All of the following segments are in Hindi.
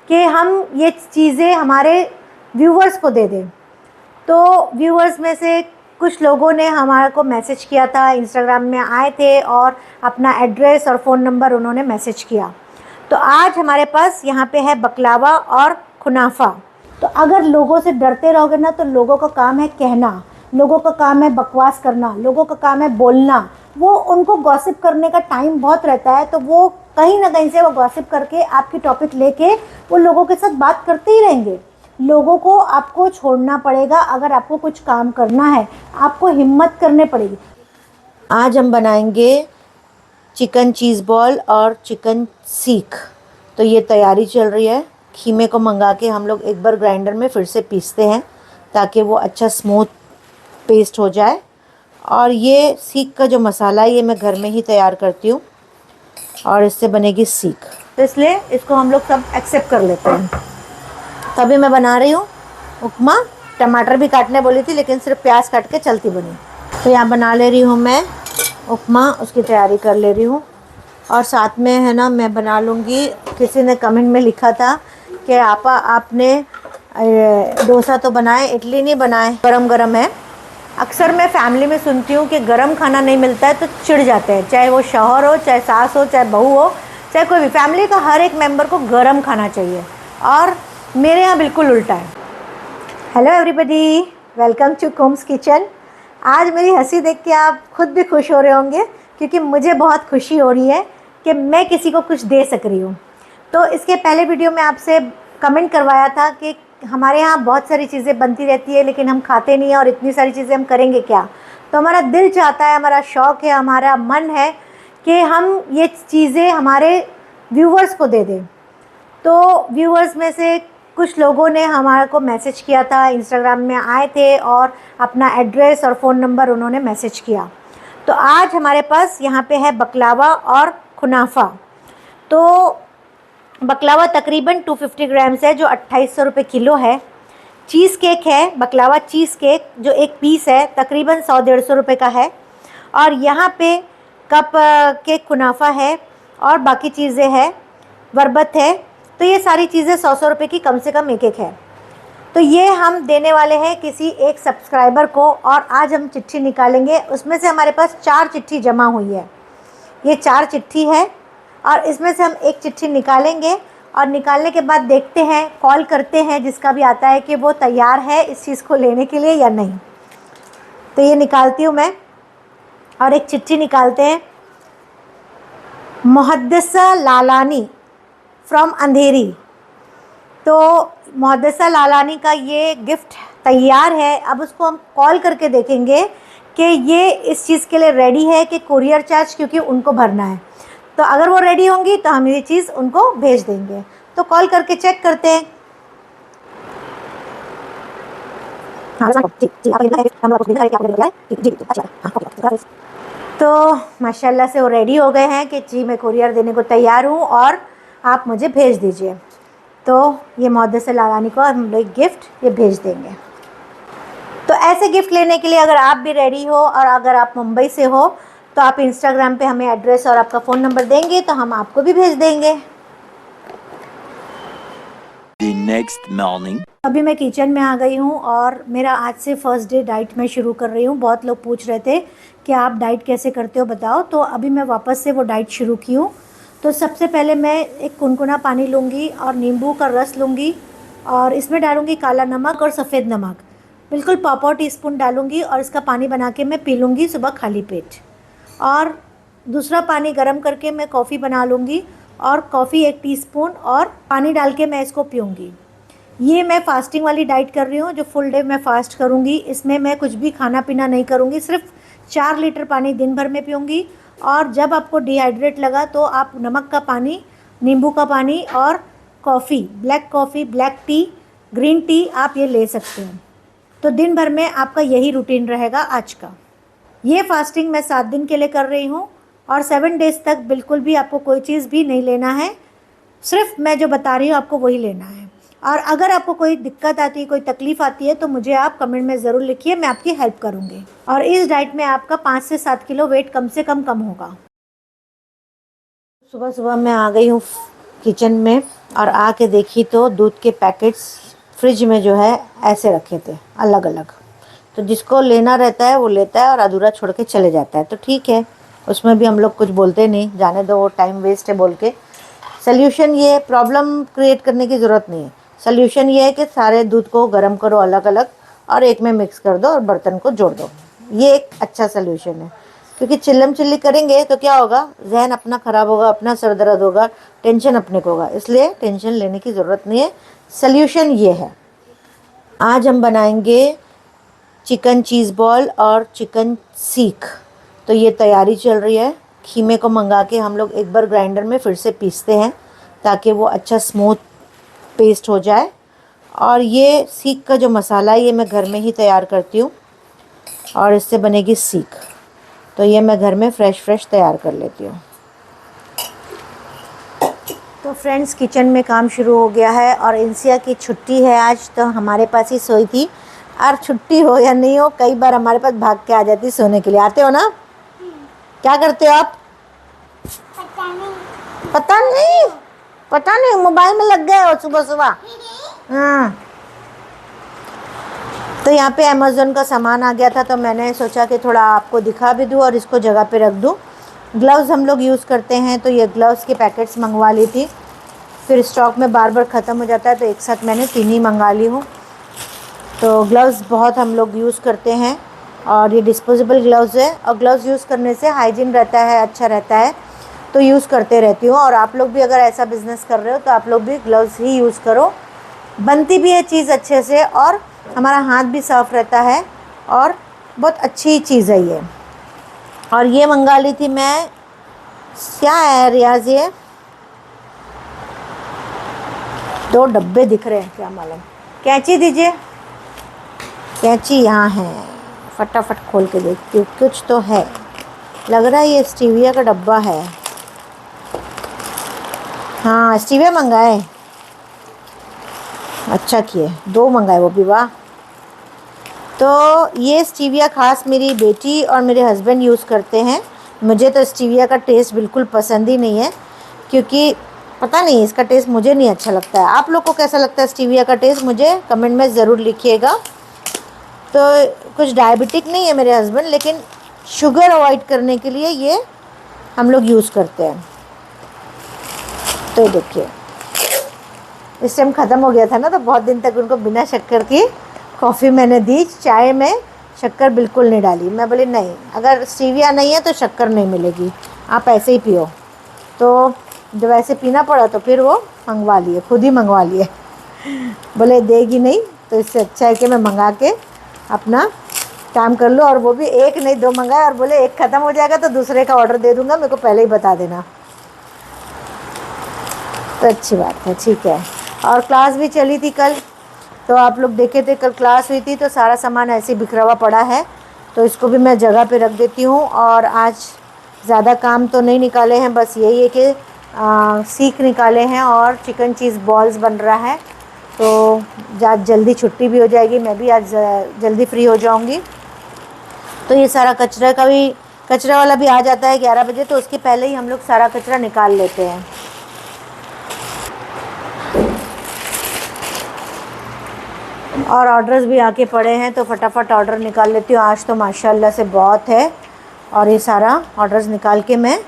कि हम ये चीज़ें हमारे व्यूवर्स को दे दें। तो व्यूवर्स में से कुछ लोगों ने हमारे को मैसेज किया था, इंस्टाग्राम में आए थे और अपना एड्रेस और फ़ोन नंबर उन्होंने मैसेज किया। तो आज हमारे पास यहाँ पे है बकलावा और कुनाफा। तो अगर लोगों से डरते रहोगे ना तो लोगों का काम है कहना, लोगों का काम है बकवास करना, लोगों का काम है बोलना। वो उनको गॉसिप करने का टाइम बहुत रहता है, तो वो कहीं ना कहीं से वो गॉसिप करके आपकी टॉपिक लेके वो लोगों के साथ बात करते ही रहेंगे। लोगों को आपको छोड़ना पड़ेगा। अगर आपको कुछ काम करना है आपको हिम्मत करनी पड़ेगी। आज हम बनाएंगे चिकन चीज़ बॉल और चिकन सीख। तो ये तैयारी चल रही है। खीमे को मंगा के हम लोग एक बार ग्राइंडर में फिर से पीसते हैं ताकि वो अच्छा स्मूथ पेस्ट हो जाए। और ये सीख का जो मसाला है ये मैं घर में ही तैयार करती हूँ और इससे बनेगी सीख, तो इसलिए इसको हम लोग सब एक्सेप्ट कर लेते हैं। तभी मैं बना रही हूँ उपमा। टमाटर भी काटने बोली थी लेकिन सिर्फ प्याज काट के चलती बनी। तो यहाँ बना ले रही हूँ मैं उपमा, उसकी तैयारी कर ले रही हूँ। और साथ में है ना मैं बना लूँगी, किसी ने कमेंट में लिखा था कि आपा आपने डोसा तो बनाए, इडली नहीं बनाए, गरम गरम है। अक्सर मैं फैमिली में सुनती हूँ कि गरम खाना नहीं मिलता है तो चिढ़ जाते हैं, चाहे वो शौहर हो, चाहे सास हो, चाहे बहू हो, चाहे कोई भी। फैमिली का हर एक मेंबर को गरम खाना चाहिए और मेरे यहाँ बिल्कुल उल्टा है। हेलो एवरीबॉडी, वेलकम टू कुम्स किचन। आज मेरी हंसी देख के आप खुद भी खुश हो रहे होंगे क्योंकि मुझे बहुत खुशी हो रही है कि मैं किसी को कुछ दे सक रही हूँ। तो इसके पहले वीडियो में आपसे कमेंट करवाया था कि हमारे यहाँ बहुत सारी चीज़ें बनती रहती है लेकिन हम खाते नहीं हैं और इतनी सारी चीज़ें हम करेंगे क्या। तो हमारा दिल चाहता है, हमारा शौक़ है, हमारा मन है कि हम ये चीज़ें हमारे व्यूवर्स को दे दें। तो व्यूवर्स में से कुछ लोगों ने हमारे को मैसेज किया था, इंस्टाग्राम में आए थे और अपना एड्रेस और फ़ोन नंबर उन्होंने मैसेज किया। तो आज हमारे पास यहाँ पे है बकलावा और कुनाफा। तो बकलावा तकरीबन 250 ग्राम्स है जो 2800 रुपये किलो है। चीज़ केक है, बकलावा चीज़ केक जो एक पीस है तकरीबन 100-150 रुपये का है। और यहाँ पे कप केक कुनाफा है और बाकी चीज़ें हैं, वरबत है। तो ये सारी चीज़ें 100-100 रुपये की कम से कम एक एक है। तो ये हम देने वाले हैं किसी एक सब्सक्राइबर को और आज हम चिट्ठी निकालेंगे। उसमें से हमारे पास 4 चिट्ठी जमा हुई है, ये 4 चिट्ठी है और इसमें से हम एक चिट्ठी निकालेंगे और निकालने के बाद देखते हैं, कॉल करते हैं जिसका भी आता है कि वो तैयार है इस चीज़ को लेने के लिए या नहीं। तो ये निकालती हूँ मैं और एक चिट्ठी निकालते हैं। मुहद्दिसा लालानी फ्रॉम अंधेरी। तो मुहद्दिसा लालानी का ये गिफ्ट तैयार है। अब उसको हम कॉल करके देखेंगे कि ये इस चीज़ के लिए रेडी है कि कुरियर चार्ज क्योंकि उनको भरना है। तो अगर वो रेडी होंगी तो हम ये चीज़ उनको भेज देंगे। तो कॉल करके चेक करते हैं। तो माशाल्लाह से वो रेडी हो गए हैं कि जी मैं कुरियर देने को तैयार हूँ और आप मुझे भेज दीजिए। तो ये मुहद्दिसा लालानी को हम लोग गिफ्ट ये भेज देंगे। तो ऐसे गिफ्ट लेने के लिए अगर आप भी रेडी हो और अगर आप मुंबई से हो तो आप इंस्टाग्राम पे हमें एड्रेस और आपका फ़ोन नंबर देंगे तो हम आपको भी भेज देंगे। The next morning. अभी मैं किचन में आ गई हूँ और मेरा आज से फर्स्ट डे डाइट मैं शुरू कर रही हूँ। बहुत लोग पूछ रहे थे कि आप डाइट कैसे करते हो बताओ, तो अभी मैं वापस से वो डाइट शुरू की हूँ। तो सबसे पहले मैं एक गुनगुना पानी लूँगी और नींबू का रस लूँगी और इसमें डालूँगी काला नमक और सफ़ेद नमक, बिल्कुल पाव टीस्पून डालूँगी और इसका पानी बना के मैं पी लूँगी सुबह खाली पेट। और दूसरा पानी गर्म करके मैं कॉफ़ी बना लूँगी और कॉफ़ी 1 टीस्पून और पानी डाल के मैं इसको पीऊँगी। ये मैं फास्टिंग वाली डाइट कर रही हूँ जो फुल डे मैं फ़ास्ट करूँगी। इसमें मैं कुछ भी खाना पीना नहीं करूँगी, सिर्फ 4 लीटर पानी दिन भर में पीऊँगी। और जब आपको डिहाइड्रेट लगा तो आप नमक का पानी, नींबू का पानी और coffee, black coffee, black T, green tea आप ये ले सकते हैं। तो दिन भर में आपका यही रूटीन रहेगा आज का। ये फास्टिंग मैं 7 दिन के लिए कर रही हूँ और 7 डेज़ तक बिल्कुल भी आपको कोई चीज़ भी नहीं लेना है, सिर्फ मैं जो बता रही हूँ आपको वही लेना है। और अगर आपको कोई दिक्कत आती है, कोई तकलीफ़ आती है तो मुझे आप कमेंट में ज़रूर लिखिए, मैं आपकी हेल्प करूँगी। और इस डाइट में आपका 5 से 7 किलो वेट कम से कम होगा। सुबह सुबह मैं आ गई हूँ किचन में और आके देखी तो दूध के पैकेट्स फ्रिज में जो है ऐसे रखे थे अलग अलग। तो जिसको लेना रहता है वो लेता है और अधूरा छोड़ के चले जाता है, तो ठीक है, उसमें भी हम लोग कुछ बोलते नहीं, जाने दो, वो टाइम वेस्ट है बोल के। सल्यूशन ये, प्रॉब्लम क्रिएट करने की ज़रूरत नहीं है। सल्यूशन ये है कि सारे दूध को गर्म करो अलग अलग और एक में मिक्स कर दो और बर्तन को जोड़ दो। ये एक अच्छा सल्यूशन है, क्योंकि चिल्लम चिल्ली करेंगे तो क्या होगा, जहन अपना ख़राब होगा, अपना सर दर्द होगा, टेंशन अपने को होगा, इसलिए टेंशन लेने की ज़रूरत नहीं है। सल्यूशन ये है। आज हम बनाएंगे चिकन चीज़ बॉल और चिकन सीख। तो ये तैयारी चल रही है। खीमे को मंगा के हम लोग एक बार ग्राइंडर में फिर से पीसते हैं ताकि वो अच्छा स्मूथ पेस्ट हो जाए। और ये सीख का जो मसाला है ये मैं घर में ही तैयार करती हूँ और इससे बनेगी सीख। तो ये मैं घर में फ्रेश तैयार कर लेती हूँ। तो फ्रेंड्स, किचन में काम शुरू हो गया है और इंसिया की छुट्टी है आज, तो हमारे पास ही सोई थी। और छुट्टी हो या नहीं हो, कई बार हमारे पास भाग के आ जाती सोने के लिए। आते हो ना? क्या करते हो आप? पता नहीं मोबाइल में लग गए हो सुबह सुबह। हाँ, तो यहाँ पे अमेज़न का सामान आ गया था, तो मैंने सोचा कि थोड़ा आपको दिखा भी दूँ और इसको जगह पे रख दूँ। ग्लव्स हम लोग यूज़ करते हैं, तो ये ग्लव्स के पैकेट्स मंगवा ली थी। फिर स्टॉक में बार बार ख़त्म हो जाता है, तो एक साथ मैंने 3 ही मंगा ली हूँ। तो ग्लव्स बहुत हम लोग यूज़ करते हैं और ये डिस्पोजेबल ग्लव्स है, और ग्लव्स यूज़ करने से हाइजीन रहता है, अच्छा रहता है, तो यूज़ करते रहती हूँ। और आप लोग भी अगर ऐसा बिज़नेस कर रहे हो तो आप लोग भी ग्लव्स ही यूज़ करो। बनती भी है चीज़ अच्छे से और हमारा हाथ भी साफ़ रहता है और बहुत अच्छी चीज़ है ये। और ये मंगा ली थी मैं, क्या है रियाज, ये 2 डब्बे दिख रहे हैं, क्या मालूम। कैंची दीजिए, कैंची यहाँ है, फटाफट खोल के देखती हूँ, कुछ तो है। लग रहा है ये स्टीविया का डब्बा है। हाँ, स्टीविया मंगाए, अच्छा किए, 2 मंगाए वो भी, वाह। तो ये स्टीविया ख़ास मेरी बेटी और मेरे हस्बैंड यूज़ करते हैं। मुझे तो स्टीविया का टेस्ट बिल्कुल पसंद ही नहीं है, क्योंकि पता नहीं इसका टेस्ट मुझे नहीं अच्छा लगता है। आप लोग को कैसा लगता है स्टीविया का टेस्ट, मुझे कमेंट में ज़रूर लिखिएगा। तो कुछ डायबिटिक नहीं है मेरे हस्बैंड, लेकिन शुगर अवॉइड करने के लिए ये हम लोग यूज़ करते हैं। तो देखिए, इस टाइम ख़त्म हो गया था ना, तो बहुत दिन तक उनको बिना शक्कर की कॉफ़ी मैंने दी। चाय में शक्कर बिल्कुल नहीं डाली। मैं बोली नहीं, अगर स्टीविया नहीं है तो शक्कर नहीं मिलेगी, आप ऐसे ही पियो। तो जब ऐसे पीना पड़ा तो फिर वो मंगवा लिए, खुद ही मंगवा लिए। बोले देगी नहीं, तो इससे अच्छा है कि मैं मंगा के अपना काम कर लूँ। और वो भी 1 नहीं 2 मंगाए, और बोले 1 ख़त्म हो जाएगा तो दूसरे का ऑर्डर दे दूँगा, मेरे को पहले ही बता देना। तो अच्छी बात है, ठीक है। और क्लास भी चली थी कल, तो आप लोग देखे थे कल क्लास हुई थी, तो सारा सामान ऐसे बिखरा हुआ पड़ा है, तो इसको भी मैं जगह पे रख देती हूँ। और आज ज़्यादा काम तो नहीं निकाले हैं, बस यही है कि सीख निकाले हैं और चिकन चीज़ बॉल्स बन रहा है। तो आज जल्दी छुट्टी भी हो जाएगी, मैं भी आज जल्दी फ्री हो जाऊँगी। तो ये सारा कचरा वाला भी आ जाता है 11 बजे, तो उसके पहले ही हम लोग सारा कचरा निकाल लेते हैं। और ऑर्डर्स भी आके पड़े हैं, तो फटाफट ऑर्डर निकाल लेती हूँ। आज तो माशाल्लाह से बहुत है, और ये सारा ऑर्डर्स निकाल के मैं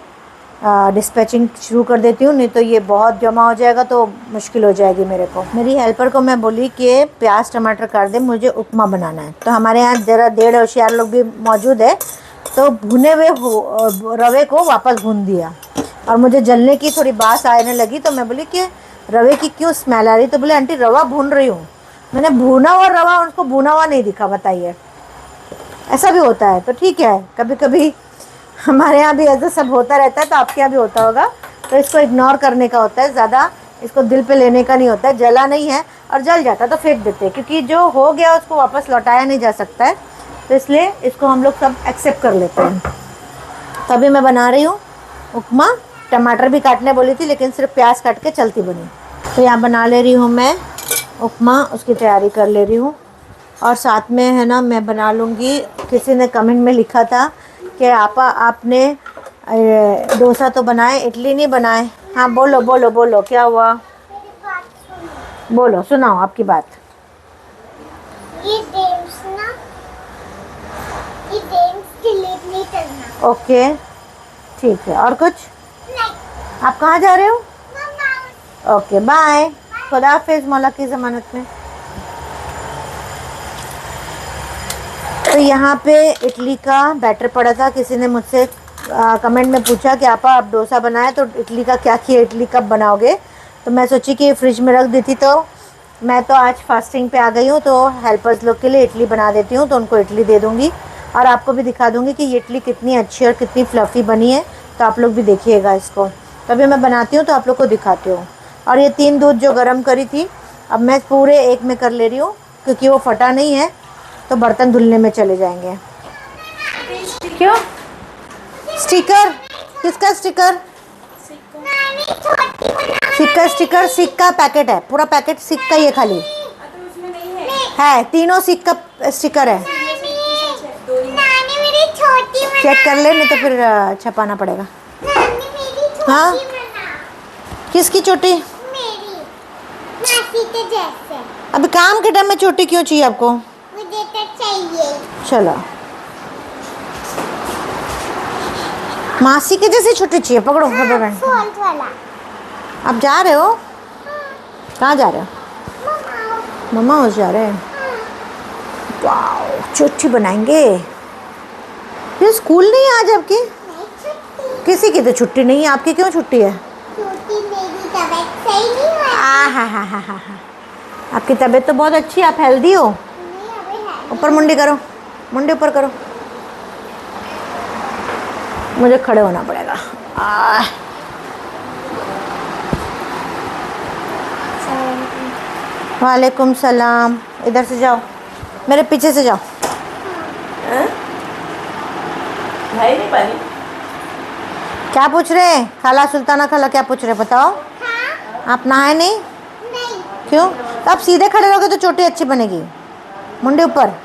डिस्पैचिंग शुरू कर देती हूँ, नहीं तो ये बहुत जमा हो जाएगा तो मुश्किल हो जाएगी मेरे को। मेरी हेल्पर को मैं बोली कि प्याज टमाटर काट दे, मुझे उपमा बनाना है। तो हमारे यहाँ ज़रा 1.5 होशियार लोग भी मौजूद है, तो भुने हुए रवे को वापस भून दिया। और मुझे जलने की थोड़ी बात आने लगी, तो मैं बोली कि रवे की क्यों स्मेल आ रही, तो बोले आंटी रवा भून रही हूँ। मैंने भुना हुआ रवा उनको भुना हुआ नहीं दिखा, बताइए, ऐसा भी होता है। तो ठीक है, कभी कभी हमारे यहाँ भी ऐसा सब होता रहता है, तो आपके यहाँ भी होता होगा। तो इसको इग्नोर करने का होता है, ज़्यादा इसको दिल पे लेने का नहीं होता है। जला नहीं है, और जल जाता तो फेंक देते, क्योंकि जो हो गया उसको वापस लौटाया नहीं जा सकता है, तो इसलिए इसको हम लोग सब एक्सेप्ट कर लेते हैं। तो अभी मैं बना रही हूँ उपमा। टमाटर भी काटने बोली थी, लेकिन सिर्फ प्याज काट के चलती बनी। तो यहाँ बना ले रही हूँ मैं उपमा, उसकी तैयारी कर ले रही हूँ। और साथ में है ना, मैं बना लूँगी, किसी ने कमेंट में लिखा था कि आपा आपने डोसा तो बनाए, इडली नहीं बनाए। हाँ बोलो बोलो बोलो, क्या हुआ? मेरी बात सुनो। बोलो, सुनाओ आपकी बात। ये गेम्स ना, ये गेम्स डिलीट नहीं करना। ओके ठीक है, और कुछ? नहीं। आप कहाँ जा रहे हो? मम्मा। ओके बाय, खुदा हाफिज मौला की ज़मानत में। तो यहाँ पे इडली का बैटर पड़ा था। किसी ने मुझसे कमेंट में पूछा कि आपा आप डोसा बनाए तो इडली का क्या किया, इडली कब बनाओगे? तो मैं सोची कि फ्रिज में रख दी थी, तो मैं तो आज फास्टिंग पे आ गई हूँ, तो हेल्पर्स लोग के लिए इडली बना देती हूँ, तो उनको इडली दे दूँगी और आपको भी दिखा दूँगी कि ये इडली कितनी अच्छी और कितनी फ्लफ़ी बनी है। तो आप लोग भी देखिएगा इसको। तभी मैं बनाती हूँ तो आप लोग को दिखाती हूँ। और ये 3 दूध जो गरम करी थी, अब मैं पूरे एक में कर ले रही हूँ क्योंकि वो फटा नहीं है, तो बर्तन धुलने में चले जाएंगे। क्यों? स्टिकर? किसका स्टिकर? नानी छोटी बना। सिक्का स्टिकर, सिक्का पैकेट है, पूरा पैकेट सिक्का ही है खाली। है, तीनों सिक्का स्टिकर है। नानी मेरी छोटी बना। चेक कर ले, नहीं तो फिर छपाना पड़ेगा। नानी मेरी छोटी हाँ? बना। किसकी चोटी? मेरी मासी के जैसे। अभी काम के टाइम में चोटी क्यों चाहिए आपको? मुझे तो चाहिए। चलो, मासी के जैसे छोटी चाहिए, पकड़ो रबर बैंड। फॉल्ट वाला। आप जा रहे हो? कहाँ जा रहे हो? मम्मा। मम्मा हाउस जा रहे हैं। वाओ, चोटी बनाएंगे। ये स्कूल नहीं है आज आपकी? नहीं छुट्टी। किसी की तो छुट्टी नहीं है, आपकी क्यों छुट्टी है? छोटी मेरी तबीयत सही नहीं हुई। हा। आपकी तबीयत तो बहुत अच्छी है, आप हेल्दी हो। नहीं अभी है। ऊपर मुंडी करो, मुंडी ऊपर करो। मुझे खड़े होना पड़ेगा। वालेकुम सलाम। इधर से जाओ, मेरे पीछे से जाओ। भाई नहीं पानी। क्या पूछ रहे हैं? खाला सुल्ताना खाला क्या पूछ रहे हैं बताओ? हाँ? आप नहाए नहीं? नहीं। क्यों? तो आप सीधे खड़े रहोगे तो चोटी अच्छी बनेगी। मुंडी ऊपर।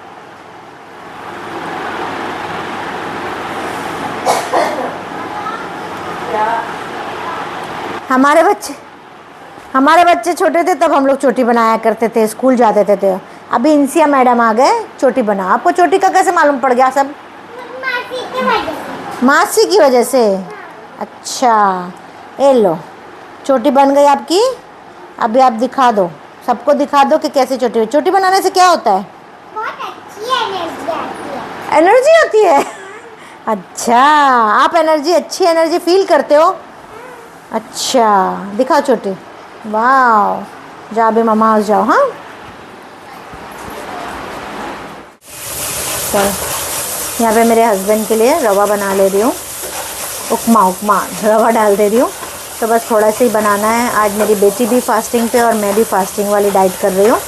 हमारे बच्चे छोटे थे तब हम लोग चोटी बनाया करते थे, स्कूल जाते थे। अभी इंसिया मैडम आ गए, चोटी बना। आपको चोटी का कैसे मालूम पड़ गया सब? मासी की वजह से। मासी की वजह से? अच्छा, ये लो, चोटी बन गई आपकी। अभी आप दिखा दो, सबको दिखा दो कि कैसे चोटी बनाने से क्या होता है। बहुत अच्छी एनर्जी आती है। एनर्जी होती है? अच्छा, आप अच्छी एनर्जी फील करते हो? अच्छा, दिखाओ चोटी। वाह, जाओ अभी मम्मा हाउस जाओ। हाँ चलो, यहाँ पे मेरे हस्बैंड के लिए रवा बना ले रही हूँ। उपमा रवा डाल दे रही हूँ। तो बस थोड़ा सा ही बनाना है। आज मेरी बेटी भी फास्टिंग पे और मैं भी फास्टिंग वाली डाइट कर रही हूँ,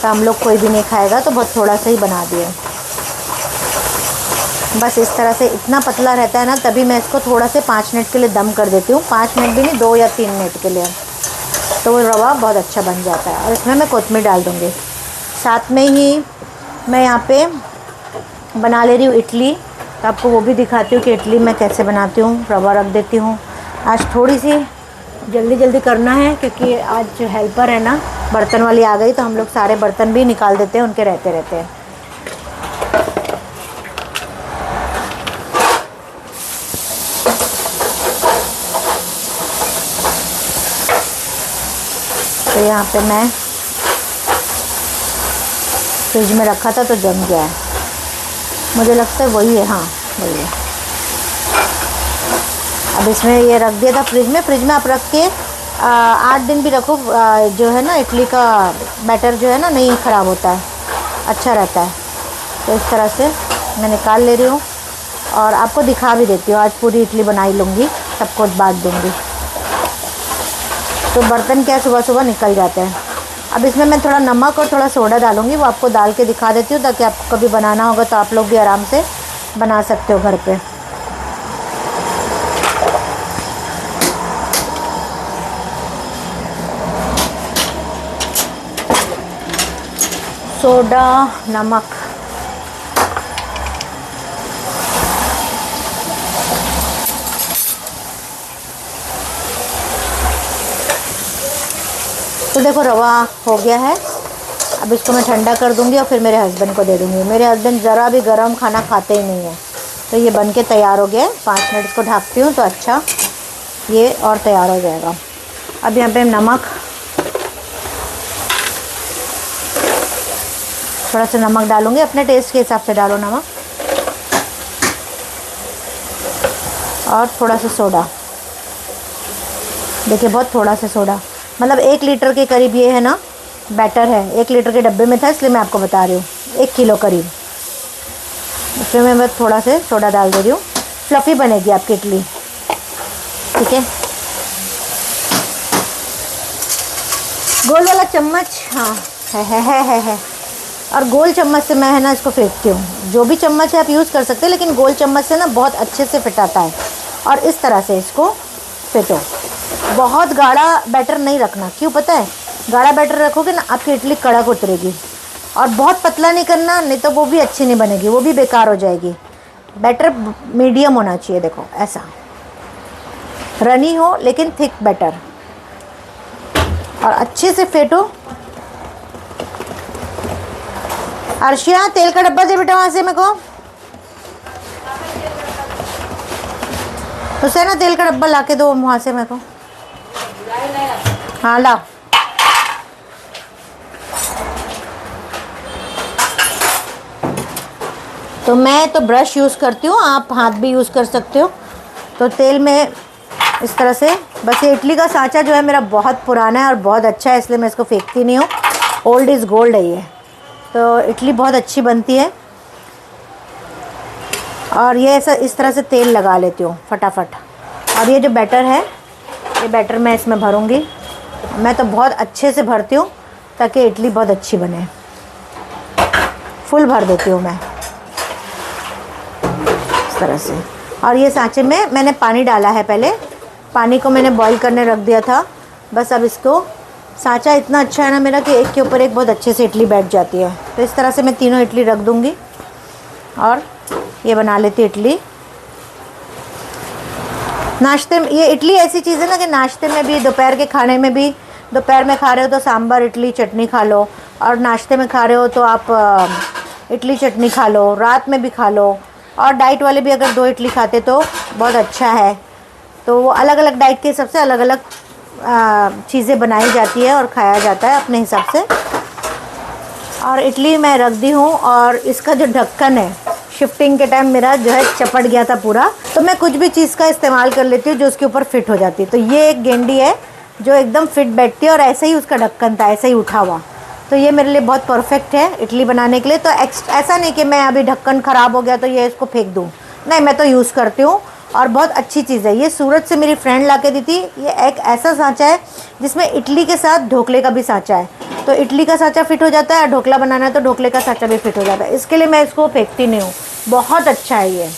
तो हम लोग कोई भी नहीं खाएगा, तो बहुत थोड़ा सा ही बना दिए। बस इस तरह से इतना पतला रहता है ना, तभी मैं इसको थोड़ा से 5 मिनट के लिए दम कर देती हूँ। 5 मिनट भी नहीं, 2 या 3 मिनट के लिए, तो वो रवा बहुत अच्छा बन जाता है। और इसमें मैं कोतमीर डाल दूँगी। साथ में ही मैं यहाँ पे बना ले रही हूँ इडली, तो आपको वो भी दिखाती हूँ कि इडली मैं कैसे बनाती हूँ। रवा रख देती हूँ। आज थोड़ी सी जल्दी करना है क्योंकि आज जो हेल्पर है ना, बर्तन वाली आ गई, तो हम लोग सारे बर्तन भी निकाल देते हैं, उनके रहते हैं। तो यहाँ पे मैं फ्रिज में रखा था तो जम गया है, मुझे लगता है वही है। हाँ वही है। अब इसमें ये रख दिया था फ्रिज में आप रख के 8 दिन भी रखो, जो है ना इडली का बैटर जो है ना नहीं ख़राब होता है, अच्छा रहता है। तो इस तरह से मैं निकाल ले रही हूँ और आपको दिखा भी देती हूँ। आज पूरी इडली बनाई लूँगी, सबको बांट दूँगी। तो बर्तन क्या सुबह निकल जाते हैं। अब इसमें मैं थोड़ा नमक और थोड़ा सोडा डालूँगी, वो आपको डाल के दिखा देती हूँ, ताकि आपको कभी बनाना होगा तो आप लोग भी आराम से बना सकते हो घर पे। सोडा, नमक, तो देखो रवा हो गया है। अब इसको मैं ठंडा कर दूंगी और फिर मेरे हस्बैंड को दे दूंगी। मेरे हस्बैंड ज़रा भी गर्म खाना खाते ही नहीं है। तो ये बन के तैयार हो गया है। 5 मिनट इसको ढकती हूँ तो अच्छा ये और तैयार हो जाएगा। अब यहाँ पे नमक, थोड़ा सा नमक डालूंगी, अपने टेस्ट के हिसाब से डालो नमक, और थोड़ा सा सोडा। देखिए बहुत थोड़ा सा सोडा, मतलब 1 लीटर के करीब ये है ना बैटर है। 1 लीटर के डब्बे में था इसलिए मैं आपको बता रही हूँ, 1 किलो करीब। इसमें मैं बस थोड़ा से सोडा डाल दे रही हूँ। फ्लफ़ी बनेगी आपकी इडली, ठीक है। गोल वाला चम्मच, हाँ है। और गोल चम्मच से मैं है ना इसको फेंटती हूँ। जो भी चम्मच है आप यूज़ कर सकते हैं, लेकिन गोल चम्मच से ना बहुत अच्छे से फिटाता है। और इस तरह से इसको फेंटो। बहुत गाढ़ा बैटर नहीं रखना, क्यों पता है? गाढ़ा बैटर रखोगे ना आपकी इडली कड़क उतरेगी। और बहुत पतला नहीं करना, नहीं तो वो भी अच्छी नहीं बनेगी, वो भी बेकार हो जाएगी। बैटर मीडियम होना चाहिए, देखो ऐसा रनी हो लेकिन थिक बैटर। और अच्छे से फेंटो। अर्शिया तेल का डब्बा दे बेटा वहाँ से मेरे को। हुसैना तेल का डब्बा ला के दो वहाँ से मेरे को। हाँ ला। तो मैं तो ब्रश यूज़ करती हूँ, आप हाथ भी यूज़ कर सकते हो। तो तेल में इस तरह से, बस ये इडली का सांचा जो है मेरा बहुत पुराना है और बहुत अच्छा है, इसलिए मैं इसको फेंकती नहीं हूँ। ओल्ड इज़ गोल्ड है ये। तो इडली बहुत अच्छी बनती है। और ये ऐसा इस तरह से तेल लगा लेती हूँ फटाफट। और ये जो बैटर है, ये बैटर मैं इसमें भरूँगी। मैं तो बहुत अच्छे से भरती हूँ ताकि इडली बहुत अच्छी बने। फुल भर देती हूँ मैं इस तरह से। और ये सांचे में मैंने पानी डाला है, पहले पानी को मैंने बॉईल करने रख दिया था। बस अब इसको, सांचा इतना अच्छा है ना मेरा कि एक के ऊपर एक बहुत अच्छे से इडली बैठ जाती है। तो इस तरह से मैं तीनों इडली रख दूँगी और ये बना लेती इडली। नाश्ते में ये इडली ऐसी चीज़ है ना कि नाश्ते में भी, दोपहर के खाने में भी, दोपहर में खा रहे हो तो सांभर इडली चटनी खा लो, और नाश्ते में खा रहे हो तो आप इडली चटनी खा लो, रात में भी खा लो। और डाइट वाले भी अगर 2 इडली खाते तो बहुत अच्छा है। तो वो अलग अलग डाइट के हिसाब से अलग अलग चीज़ें बनाई जाती है और खाया जाता है अपने हिसाब से। और इडली मैं रख दी हूँ। और इसका जो ढक्कन है, शिफ्टिंग के टाइम मेरा जो है चपट गया था पूरा, तो मैं कुछ भी चीज़ का इस्तेमाल कर लेती हूँ जो उसके ऊपर फिट हो जाती है। तो ये एक गेंडी है जो एकदम फिट बैठती है, और ऐसा ही उसका ढक्कन था, ऐसा ही उठा हुआ। तो ये मेरे लिए बहुत परफेक्ट है इडली बनाने के लिए। तो ऐसा नहीं कि मैं अभी ढक्कन ख़राब हो गया तो ये इसको फेंक दूँ, नहीं, मैं तो यूज़ करती हूँ। और बहुत अच्छी चीज़ है ये, सूरत से मेरी फ्रेंड ला के दी थी। ये एक ऐसा सांचा है जिसमें इडली के साथ ढोकले का भी सांचा है। तो इडली का सांचा फिट हो जाता है, और ढोकला बनाना है तो ढोकले का सांचा भी फिट हो जाता है। इसके लिए मैं इसको फेंकती नहीं हूँ, बहुत अच्छा है ये।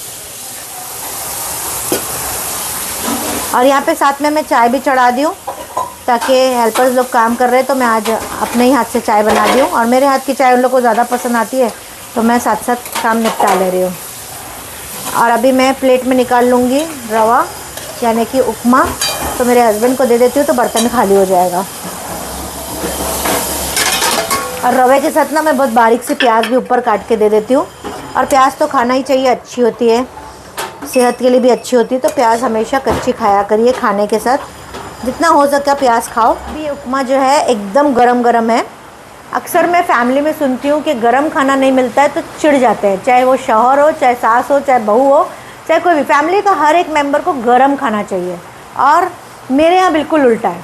और यहाँ पे साथ में मैं चाय भी चढ़ा दी हूँ, ताकि हेल्पर्स लोग काम कर रहे हैं तो मैं आज अपने ही हाथ से चाय बना दी हूँ। और मेरे हाथ की चाय उन लोग को ज़्यादा पसंद आती है, तो मैं साथ साथ काम निपटा ले रही हूँ। और अभी मैं प्लेट में निकाल लूँगी रवा, यानी कि उपमा। तो मेरे हस्बैंड को दे देती हूँ तो बर्तन खाली हो जाएगा। और रवे के साथ ना मैं बहुत बारीक से प्याज भी ऊपर काट के दे देती हूँ। और प्याज तो खाना ही चाहिए, अच्छी होती है, सेहत के लिए भी अच्छी होती है। तो प्याज हमेशा कच्ची खाया करिए खाने के साथ, जितना हो सके प्याज खाओ। अभी ये उपमा जो है एकदम गरम गरम है। अक्सर मैं फैमिली में सुनती हूँ कि गरम खाना नहीं मिलता है तो चिढ़ जाते हैं, चाहे वो शौहर हो, चाहे सास हो, चाहे बहू हो, चाहे कोई भी। फैमिली का हर एक मेंबर को गरम खाना चाहिए। और मेरे यहाँ बिल्कुल उल्टा है,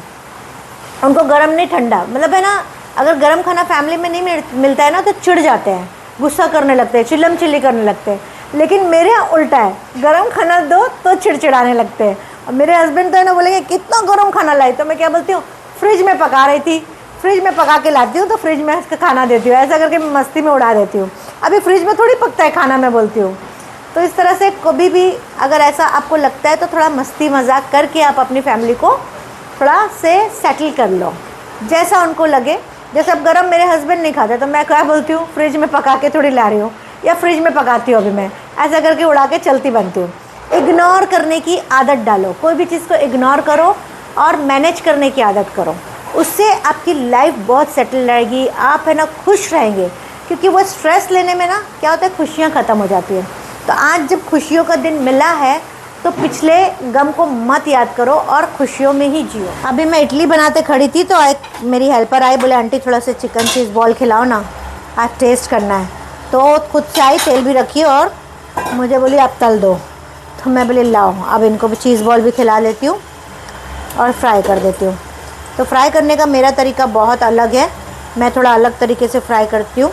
उनको गरम नहीं ठंडा, मतलब है ना, अगर गरम खाना फैमिली में नहीं मिलता है ना तो चिढ़ जाते हैं, गुस्सा करने लगते हैं, चिल्लम चिल्ली करने लगते हैं। लेकिन मेरे यहाँ उल्टा है, गरम खाना दो तो चिड़चिड़ाने लगते हैं। और मेरे हस्बैंड तो है ना बोलेंगे कितना गरम खाना लाई, तो मैं क्या बोलती हूँ, फ्रिज में पका रही थी, फ्रिज में पका के लाती हूँ तो फ्रिज में इसका खाना देती हूँ, ऐसा करके मैं मस्ती में उड़ा देती हूँ। अभी फ्रिज में थोड़ी पकता है खाना, मैं बोलती हूँ। तो इस तरह से कभी भी अगर ऐसा आपको लगता है तो थोड़ा मस्ती मजाक करके आप अपनी फैमिली को थोड़ा से सेटल कर लो, जैसा उनको लगे। जैसे अब गरम मेरे हस्बैंड नहीं खाते तो मैं क्या बोलती हूँ, फ्रिज में पका के थोड़ी ला रही हूँ, या फ्रिज में पकाती हूँ अभी मैं, ऐसा करके उड़ा के चलती बनती हूँ। इग्नोर करने की आदत डालो, कोई भी चीज़ को इग्नोर करो और मैनेज करने की आदत करो। उससे आपकी लाइफ बहुत सेटल रहेगी, आप है ना खुश रहेंगे। क्योंकि वो स्ट्रेस लेने में ना क्या होता है, खुशियाँ ख़त्म हो जाती हैं। तो आज जब खुशियों का दिन मिला है तो पिछले गम को मत याद करो और खुशियों में ही जियो। अभी मैं इडली बनाते खड़ी थी तो एक मेरी हेल्पर आई, बोले आंटी थोड़ा सा चिकन चीज़ बॉल खिलाओ ना, आज टेस्ट करना है। तो खुद से आई, तेल भी रखी और मुझे बोली आप तल दो। तो मैं बोली लाओ अब इनको भी चीज़ बॉल भी खिला लेती हूँ और फ्राई कर देती हूँ। तो फ्राई करने का मेरा तरीका बहुत अलग है, मैं थोड़ा अलग तरीके से फ्राई करती हूँ।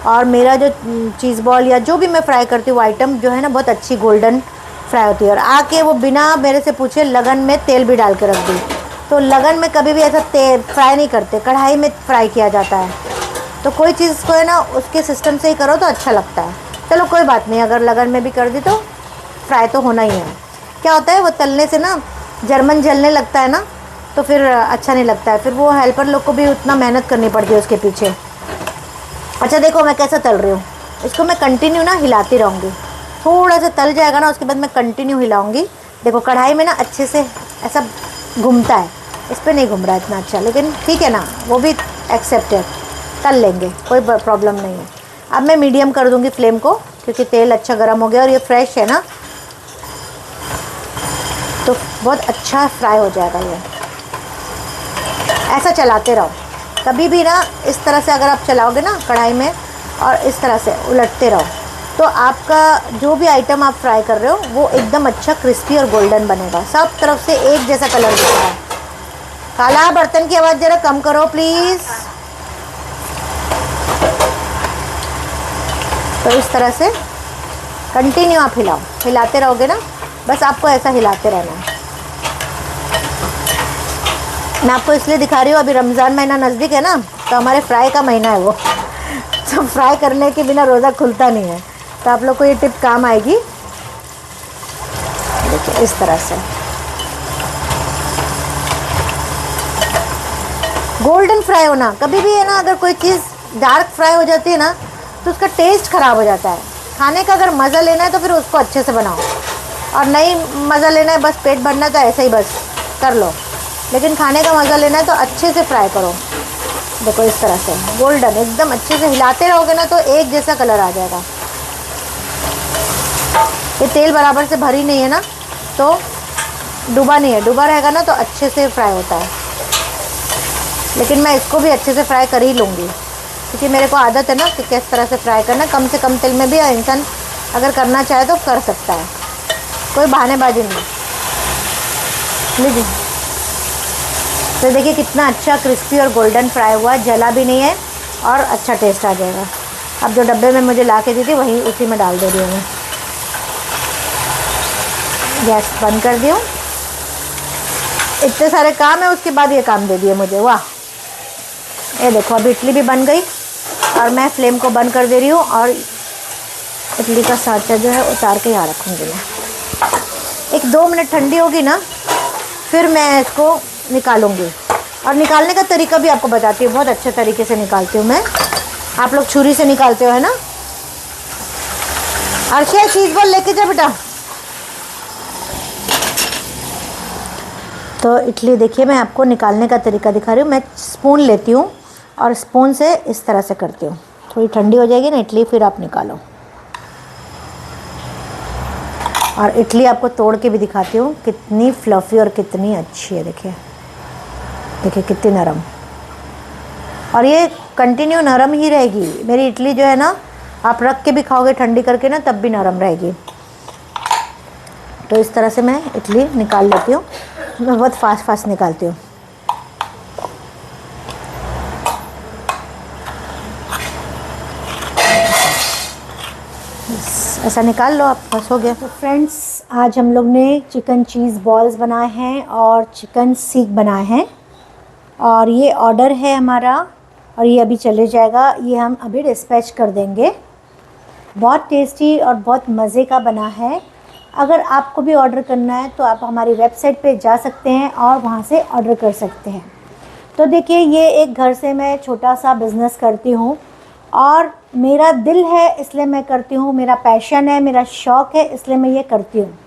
और मेरा जो चीज़ बॉल या जो भी मैं फ्राई करती हूँ आइटम जो है ना, बहुत अच्छी गोल्डन फ्राई होती है। और आके वो बिना मेरे से पूछे लगन में तेल भी डाल के रख दी। तो लगन में कभी भी ऐसा तेल फ्राई नहीं करते, कढ़ाई में फ्राई किया जाता है। तो कोई चीज़ को है ना उसके सिस्टम से ही करो तो अच्छा लगता है। चलो कोई बात नहीं, अगर लगन में भी कर दी तो फ्राई तो होना ही है। क्या होता है वो तलने से ना जर्मन जलने लगता है ना, तो फिर अच्छा नहीं लगता है, फिर वो हेल्पर लोग को भी उतना मेहनत करनी पड़ती है उसके पीछे। अच्छा देखो मैं कैसा तल रही हूँ, इसको मैं कंटिन्यू ना हिलाती रहूँगी। थोड़ा सा तल जाएगा ना उसके बाद मैं कंटिन्यू हिलाऊंगी। देखो कढ़ाई में ना अच्छे से ऐसा घूमता है, इस पर नहीं घूम रहा है इतना अच्छा, लेकिन ठीक है ना, वो भी एक्सेप्टेड, तल लेंगे, कोई प्रॉब्लम नहीं है। अब मैं मीडियम कर दूंगी फ्लेम को क्योंकि तेल अच्छा गर्म हो गया और ये फ्रेश है ना, तो बहुत अच्छा फ्राई हो जाएगा ये। ऐसा चलाते रहो कभी भी ना, इस तरह से अगर आप चलाओगे ना कढ़ाई में और इस तरह से उलटते रहो तो आपका जो भी आइटम आप फ्राई कर रहे हो वो एकदम अच्छा क्रिस्पी और गोल्डन बनेगा, सब तरफ से एक जैसा कलर दिखेगा। काला बर्तन की आवाज़ ज़रा कम करो प्लीज़। तो इस तरह से कंटिन्यू आप हिलाओ, हिलाते रहोगे ना, बस आपको ऐसा हिलाते रहना है। मैं आपको इसलिए दिखा रही हूँ, अभी रमज़ान महीना नज़दीक है ना, तो हमारे फ्राई का महीना है वो, तो फ्राई करने के बिना रोज़ा खुलता नहीं है। तो आप लोग को ये टिप काम आएगी। देखिए इस तरह से गोल्डन फ्राई होना, कभी भी है ना अगर कोई चीज़ डार्क फ्राई हो जाती है ना तो उसका टेस्ट ख़राब हो जाता है। खाने का अगर मज़ा लेना है तो फिर उसको अच्छे से बनाओ, और नहीं मज़ा लेना है बस पेट भरना है तो ऐसे ही बस कर लो, लेकिन खाने का मज़ा लेना है तो अच्छे से फ्राई करो। देखो इस तरह से गोल्डन एकदम अच्छे से हिलाते रहोगे ना तो एक जैसा कलर आ जाएगा। ये तेल बराबर से भरी नहीं है ना, तो डूबा नहीं है, डूबा रहेगा ना तो अच्छे से फ्राई होता है। लेकिन मैं इसको भी अच्छे से फ्राई कर ही लूँगी क्योंकि मेरे को आदत है ना कि किस तरह से फ्राई करना, कम से कम तेल में भी इंसान अगर करना चाहे तो कर सकता है, कोई बहानेबाजी नहीं। लीजिए तो देखिए कितना अच्छा क्रिस्पी और गोल्डन फ्राई हुआ, जला भी नहीं है और अच्छा टेस्ट आ जाएगा। अब जो डब्बे में मुझे ला के दी थी वही उसी में डाल दे रही हूँ मैं। गैस बंद कर दी हूँ, इतने सारे काम है उसके बाद ये काम दे दिए मुझे, वाह। ये देखो अभी इडली भी बन गई और मैं फ्लेम को बंद कर दे रही हूँ और इडली का सांचा जो है उतार के यहाँ रखूँगी मैं। एक 2 मिनट ठंडी होगी ना फिर मैं इसको निकालूंगी, और निकालने का तरीका भी आपको बताती हूँ, बहुत अच्छे तरीके से निकालती हूँ मैं। आप लोग छुरी से निकालते हो है ना। अर्शिया चीज़ बॉल लेके जा बेटा। तो इडली देखिए मैं आपको निकालने का तरीका दिखा रही हूँ। मैं स्पून लेती हूँ और स्पून से इस तरह से करती हूँ, थोड़ी ठंडी हो जाएगी ना इडली फिर आप निकालो। और इडली आपको तोड़ के भी दिखाती हूँ कितनी फ्लफ़ी और कितनी अच्छी है। देखिए देखिए कितनी नरम, और ये कंटिन्यू नरम ही रहेगी मेरी इडली जो है ना, आप रख के भी खाओगे ठंडी करके ना तब भी नरम रहेगी। तो इस तरह से मैं इडली निकाल लेती हूँ, मैं बहुत फास्ट निकालती हूँ। ऐसा निकाल लो आप, बस हो गया। तो फ्रेंड्स आज हम लोग ने चिकन चीज़ बॉल्स बनाए हैं और चिकन सीख बनाए हैं, और ये ऑर्डर है हमारा और ये अभी चले जाएगा, ये हम अभी डिस्पैच कर देंगे। बहुत टेस्टी और बहुत मज़े का बना है। अगर आपको भी ऑर्डर करना है तो आप हमारी वेबसाइट पे जा सकते हैं और वहाँ से ऑर्डर कर सकते हैं। तो देखिए ये एक घर से मैं छोटा सा बिज़नेस करती हूँ और मेरा दिल है इसलिए मैं करती हूँ, मेरा पैशन है, मेरा शौक़ है इसलिए मैं ये करती हूँ।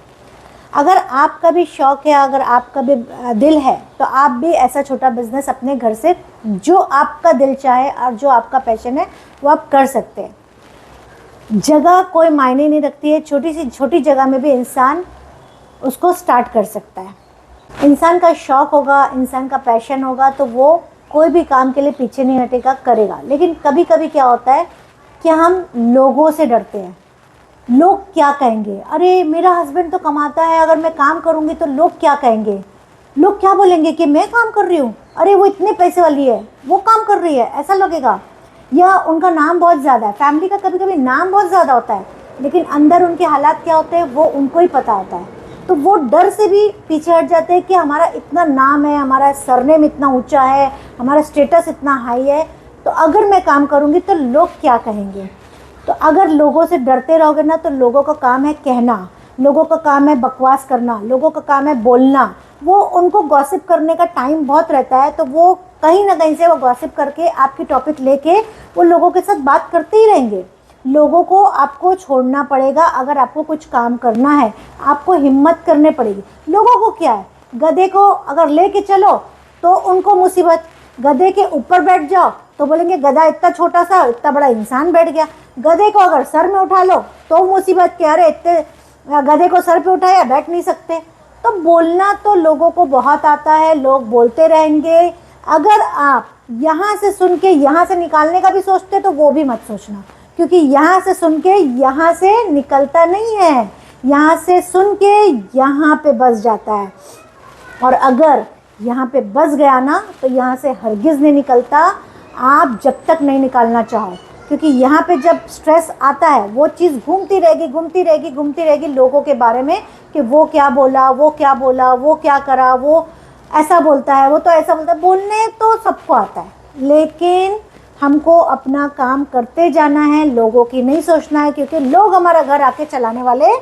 अगर आपका भी शौक़ है, अगर आपका भी दिल है, तो आप भी ऐसा छोटा बिज़नेस अपने घर से जो आपका दिल चाहे और जो आपका पैशन है वो आप कर सकते हैं। जगह कोई मायने नहीं रखती है, छोटी सी छोटी जगह में भी इंसान उसको स्टार्ट कर सकता है। इंसान का शौक़ होगा, इंसान का पैशन होगा तो वो कोई भी काम के लिए पीछे नहीं हटेगा, करेगा। लेकिन कभी कभी क्या होता है कि हम लोगों से डरते हैं, लोग क्या कहेंगे, अरे मेरा हस्बैंड तो कमाता है, अगर मैं काम करूँगी तो लोग क्या कहेंगे, लोग क्या बोलेंगे कि मैं काम कर रही हूँ, अरे वो इतने पैसे वाली है, वो काम कर रही है, ऐसा लगेगा। या उनका नाम बहुत ज़्यादा है, फैमिली का कभी कभी नाम बहुत ज़्यादा होता है, लेकिन अंदर उनके हालात क्या होते हैं वो उनको ही पता होता है। तो वो डर से भी पीछे हट जाते हैं कि हमारा इतना नाम है, हमारा सरनेम इतना ऊंचा है, हमारा स्टेटस इतना हाई है, तो अगर मैं काम करूँगी तो लोग क्या कहेंगे। तो अगर लोगों से डरते रहोगे ना तो लोगों का काम है कहना, लोगों का काम है बकवास करना, लोगों का काम है बोलना। वो उनको गॉसिप करने का टाइम बहुत रहता है, तो वो कहीं ना कहीं से वो गॉसिप करके आपकी टॉपिक लेके वो लोगों के साथ बात करते ही रहेंगे। लोगों को आपको छोड़ना पड़ेगा। अगर आपको कुछ काम करना है आपको हिम्मत करनी पड़ेगी। लोगों को क्या है, गधे को अगर लेके चलो तो उनको मुसीबत, गधे के ऊपर बैठ जाओ तो बोलेंगे गधा इतना छोटा सा, इतना बड़ा इंसान बैठ गया। गधे को अगर सर में उठा लो तो मुसीबत, क्या अरे इतने गधे को सर पे उठाया, बैठ नहीं सकते। तो बोलना तो लोगों को बहुत आता है, लोग बोलते रहेंगे। अगर आप यहाँ से सुन के यहाँ से निकालने का भी सोचते तो वो भी मत सोचना, क्योंकि यहाँ से सुन के यहाँ से निकलता नहीं है, यहाँ से सुन के यहाँ पे बस जाता है। और अगर यहाँ पे बस गया ना तो यहाँ से हरगिज़ नहीं निकलता, आप जब तक नहीं निकालना चाहो। क्योंकि यहाँ पे जब स्ट्रेस आता है वो चीज़ घूमती रहेगी घूमती रहेगी घूमती रहेगी लोगों के बारे में कि वो क्या बोला, वो क्या बोला, वो क्या करा, वो ऐसा बोलता है, वो तो ऐसा बोलता है। बोलने तो सबको आता है, लेकिन हमको अपना काम करते जाना है, लोगों की नहीं सोचना है, क्योंकि लोग हमारा घर आके चलाने वाले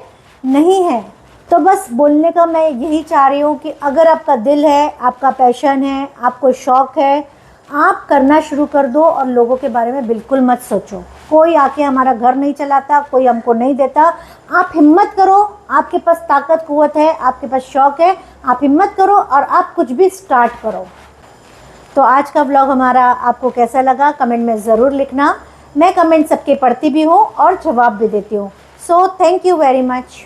नहीं हैं। तो बस बोलने का मैं यही चाह रही हूँ कि अगर आपका दिल है, आपका पैशन है, आपको शौक़ है, आप करना शुरू कर दो और लोगों के बारे में बिल्कुल मत सोचो। कोई आके हमारा घर नहीं चलाता, कोई हमको नहीं देता। आप हिम्मत करो, आपके पास ताकत कुव्वत है, आपके पास शौक़ है, आप हिम्मत करो और आप कुछ भी स्टार्ट करो। तो आज का व्लॉग हमारा आपको कैसा लगा कमेंट में ज़रूर लिखना। मैं कमेंट सबके पढ़ती भी हूँ और जवाब भी देती हूँ। So thank you very much.